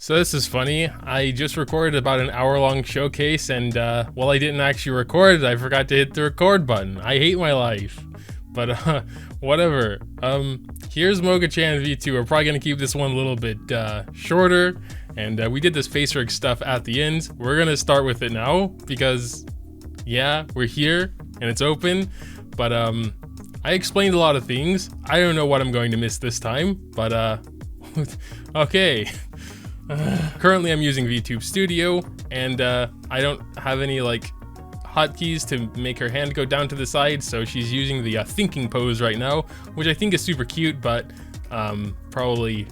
So this is funny. I just recorded about an hour-long showcase, and while I didn't actually record it, I forgot to hit the record button. I hate my life. But whatever. Here's Moga-chan v2. We're probably gonna keep this one a little bit shorter, and we did this face rig stuff at the end. We're gonna start with it now because, yeah, we're here and it's open. But I explained a lot of things. I don't know what I'm going to miss this time, but okay. Currently I'm using v2 Studio, and I don't have any like hotkeys to make her hand go down to the side, so she's using the thinking pose right now, which I think is super cute, but probably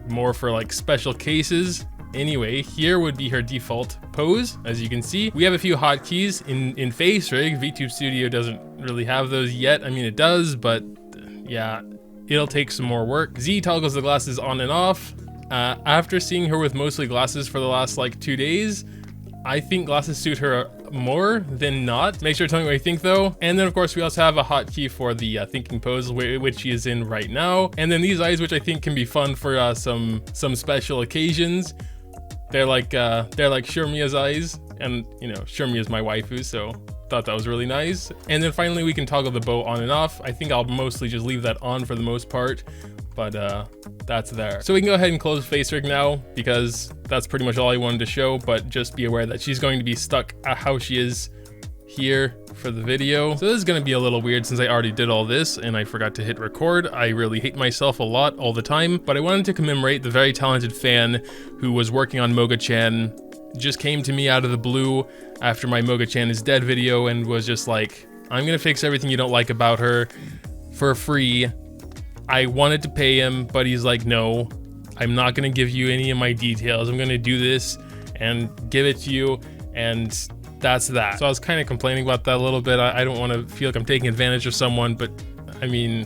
more for like special cases. Anyway, here would be her default pose. As you can see, we have a few hotkeys in face rig. v2 Studio doesn't really have those yet. I mean, it does, but yeah, it'll take some more work. Z toggles the glasses on and off. After seeing her with mostly glasses for the last like 2 days, I think glasses suit her more than not. Make sure to tell me what you think though. And then of course we also have a hotkey for the thinking pose, which she is in right now. And then these eyes, which I think can be fun for some special occasions. They're like Shurmiya's eyes, and you know, Shurmiya's my waifu, so thought that was really nice. And then finally we can toggle the bow on and off. I think I'll mostly just leave that on for the most part, but that's there. So we can go ahead and close face rig now, because that's pretty much all I wanted to show, but just be aware that she's going to be stuck at how she is here for the video. So this is going to be a little weird since I already did all this and I forgot to hit record. I really hate myself a lot all the time, but I wanted to commemorate the very talented fan who was working on Moga-chan. Just came to me out of the blue after my Moga-chan is dead video and was just like, I'm gonna fix everything you don't like about her for free. I wanted to pay him, but he's like, no, I'm not gonna give you any of my details. I'm gonna do this and give it to you, and that's that. So I was kind of complaining about that a little bit. I don't want to feel like I'm taking advantage of someone, but I mean,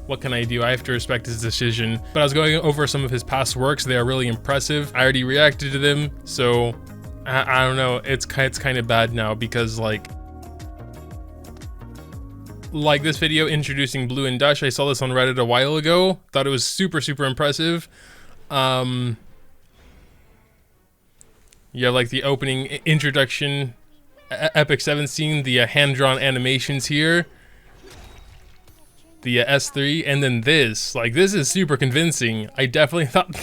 what can I do? I have to respect his decision. But I was going over some of his past works. They are really impressive. I already reacted to them, so I don't know. It's kind of bad now because like this video introducing Blue and Dash. I saw this on Reddit a while ago. Thought it was super impressive. Yeah, like the opening introduction Epic 7 scene, the hand-drawn animations here, the S3, and then this. Like, this is super convincing. I definitely thought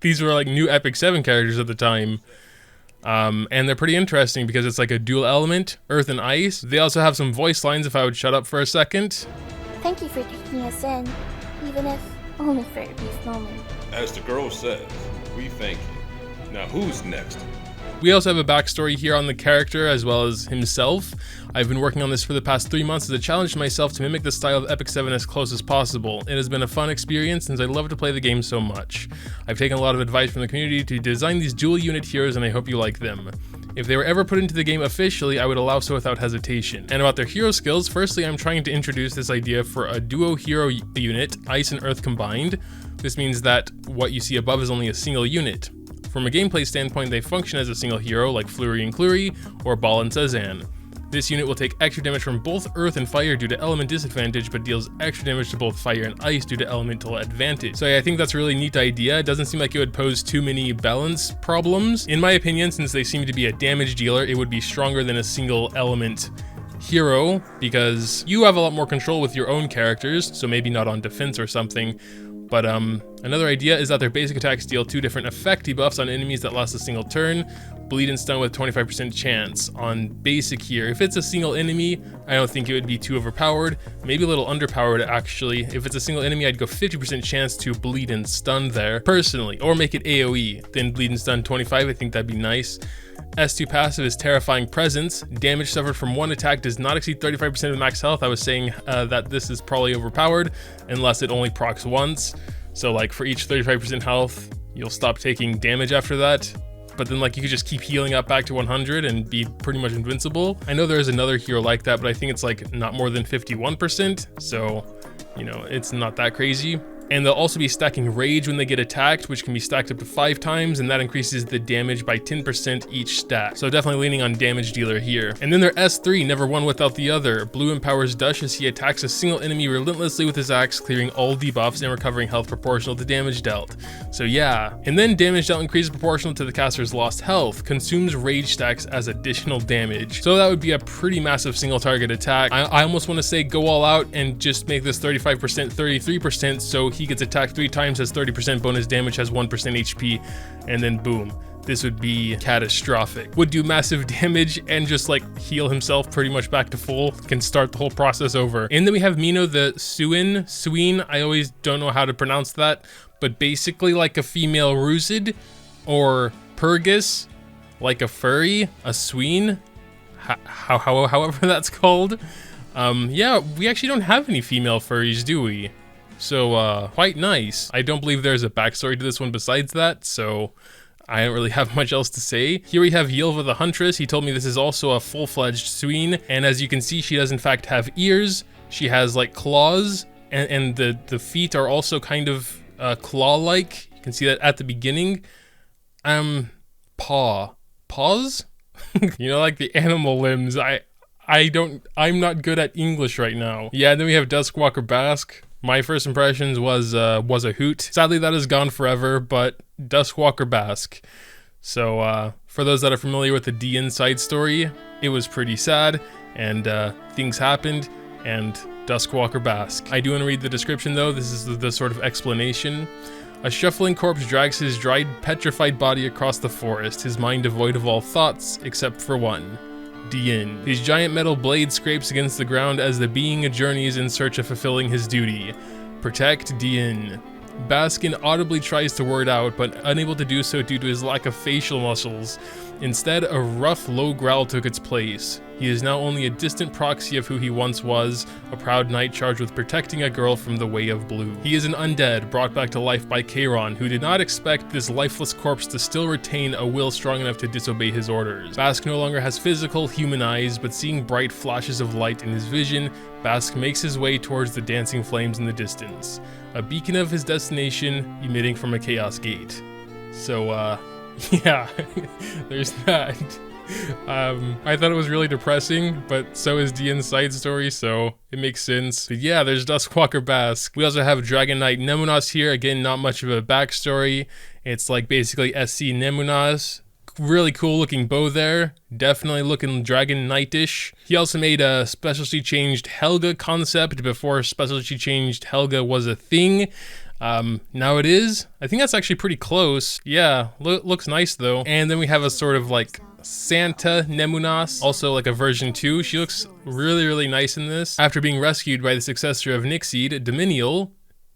these were like new Epic 7 characters at the time. And they're pretty interesting because it's like a dual element, earth and ice. They also have some voice lines if I would shut up for a second. Thank you for taking us in, even if only for a brief moment. As the girl says, we thank you. Now who's next? We also have a backstory here on the character as well as himself. I've been working on this for the past 3 months as a challenge to myself to mimic the style of Epic 7 as close as possible. It has been a fun experience since I love to play the game so much. I've taken a lot of advice from the community to design these dual unit heroes, and I hope you like them. If they were ever put into the game officially, I would allow so without hesitation. And about their hero skills, firstly I'm trying to introduce this idea for a duo hero unit, ice and earth combined. This means that what you see above is only a single unit. From a gameplay standpoint, they function as a single hero like Flurry and Clury or Ball and Cezanne. This unit will take extra damage from both earth and fire due to element disadvantage, but deals extra damage to both fire and ice due to elemental advantage. So yeah, I think that's a really neat idea. It doesn't seem like it would pose too many balance problems. In my opinion, since they seem to be a damage dealer, it would be stronger than a single element hero because you have a lot more control with your own characters, so maybe not on defense or something. But another idea is that their basic attacks deal 2 different effect debuffs on enemies that last a single turn. Bleed and stun with 25% chance on basic here. If it's a single enemy, I don't think it would be too overpowered. Maybe a little underpowered actually. If it's a single enemy, I'd go 50% chance to bleed and stun there personally, or make it AoE. Then bleed and stun 25, I think that'd be nice. S2 passive is Terrifying Presence. Damage suffered from one attack does not exceed 35% of max health. I was saying that this is probably overpowered unless it only procs once. So like for each 35% health, you'll stop taking damage after that. But then like you could just keep healing up back to 100 and be pretty much invincible. I know there's another hero like that, but I think it's like not more than 51%. So, you know, it's not that crazy. And they'll also be stacking Rage when they get attacked, which can be stacked up to 5 times, and that increases the damage by 10% each stack. So definitely leaning on damage dealer here. And then their S3, never one without the other. Blue empowers Dush as he attacks a single enemy relentlessly with his axe, clearing all debuffs and recovering health proportional to damage dealt. So yeah. And then damage dealt increases proportional to the caster's lost health, consumes Rage stacks as additional damage. So that would be a pretty massive single target attack. I almost want to say go all out and just make this 35%, 33%, so he gets attacked 3 times, has 30% bonus damage, has 1% HP, and then boom. This would be catastrophic. Would do massive damage and just like heal himself pretty much back to full. Can start the whole process over. And then we have Mino the Suin. I always don't know how to pronounce that, but basically like a female Rusid, or Purgus, like a furry, a Sween, however that's called. Yeah, we actually don't have any female furries, do we? So quite nice. I don't believe there's a backstory to this one besides that, so I don't really have much else to say. Here we have Yelva the Huntress. He told me this is also a full-fledged Sween, and as you can see, she does in fact have ears. She has like claws, and the feet are also kind of claw-like. You can see that at the beginning. Paws? You know, like the animal limbs. I'm not good at English right now. Yeah, and then we have Duskwalker Basque. My first impressions was a hoot. Sadly, that is gone forever, but Duskwalker Basque. So for those that are familiar with the DN side story, it was pretty sad, and things happened, and Duskwalker Basque. I do want to read the description though. This is the sort of explanation. A shuffling corpse drags his dried, petrified body across the forest, his mind devoid of all thoughts, except for one. Dien. His giant metal blade scrapes against the ground as the being journeys in search of fulfilling his duty. Protect Dien. Baskin audibly tries to word out, but unable to do so due to his lack of facial muscles. Instead, a rough, low growl took its place. He is now only a distant proxy of who he once was, a proud knight charged with protecting a girl from the way of blue. He is an undead, brought back to life by Kairon, who did not expect this lifeless corpse to still retain a will strong enough to disobey his orders. Bask no longer has physical, human eyes, but seeing bright flashes of light in his vision, Bask makes his way towards the dancing flames in the distance, a beacon of his destination emitting from a chaos gate. So, yeah, there's that. I thought it was really depressing, but so is Dian's side story, so it makes sense. But yeah, there's Duskwalker Basque. We also have Dragon Knight Nemunas here. Again, not much of a backstory. It's like basically SC Nemunas. Really cool looking bow there. Definitely looking Dragon Knight-ish. He also made a specialty changed Helga concept before specialty changed Helga was a thing. Now it is. I think that's actually pretty close. Yeah, looks nice though. And then we have a sort of like Santa Nemunas, also like a version 2. She looks really, really nice in this. After being rescued by the successor of Nixid, Dominial,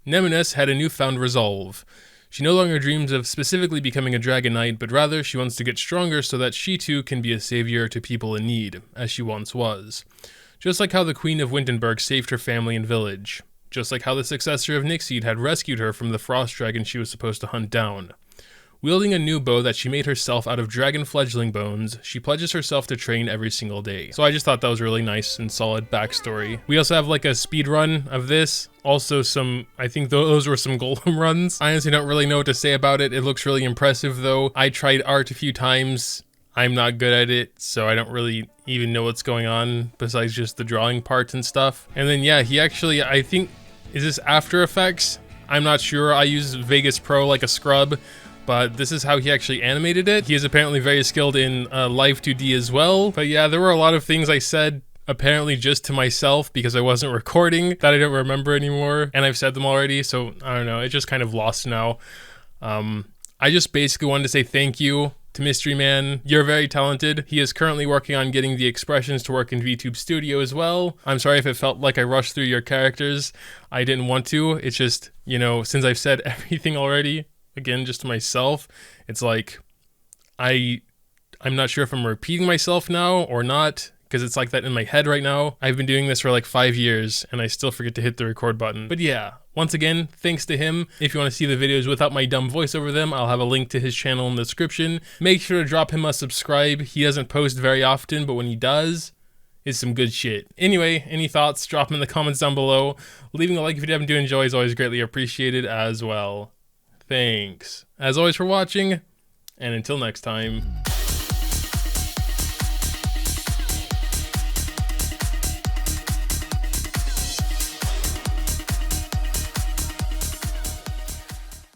Nemunas had a newfound resolve. She no longer dreams of specifically becoming a Dragon Knight, but rather she wants to get stronger so that she too can be a savior to people in need, as she once was. Just like how the Queen of Wintenberg saved her family and village. Just like how the successor of Nixid had rescued her from the frost dragon she was supposed to hunt down. Wielding a new bow that she made herself out of dragon fledgling bones, she pledges herself to train every single day. So I just thought that was really nice and solid backstory. We also have like a speed run of this. Also some, I think those were some golem runs. I honestly don't really know what to say about it. It looks really impressive though. I tried art a few times. I'm not good at it, so I don't really even know what's going on besides just the drawing parts and stuff. And then yeah, he actually, I think, is this After Effects? I'm not sure. I use Vegas Pro like a scrub, but this is how he actually animated it. He is apparently very skilled in Live 2D as well. But yeah, there were a lot of things I said apparently just to myself because I wasn't recording that I don't remember anymore, and I've said them already, so I don't know, it's just kind of lost now. I just basically wanted to say thank you to Mysterymaan. You're very talented. He is currently working on getting the expressions to work in VTube Studio as well. I'm sorry if it felt like I rushed through your characters. I didn't want to. It's just, you know, since I've said everything already, again, just to myself, it's like, I'm not sure if I'm repeating myself now or not, because it's like that in my head right now. I've been doing this for like 5 years and I still forget to hit the record button. But yeah, once again, thanks to him. If you want to see the videos without my dumb voice over them, I'll have a link to his channel in the description. Make sure to drop him a subscribe. He doesn't post very often, but when he does, is some good shit. Anyway, any thoughts, drop them in the comments down below. Leaving a like if you happen to enjoy is always greatly appreciated as well. Thanks, as always, for watching, and until next time.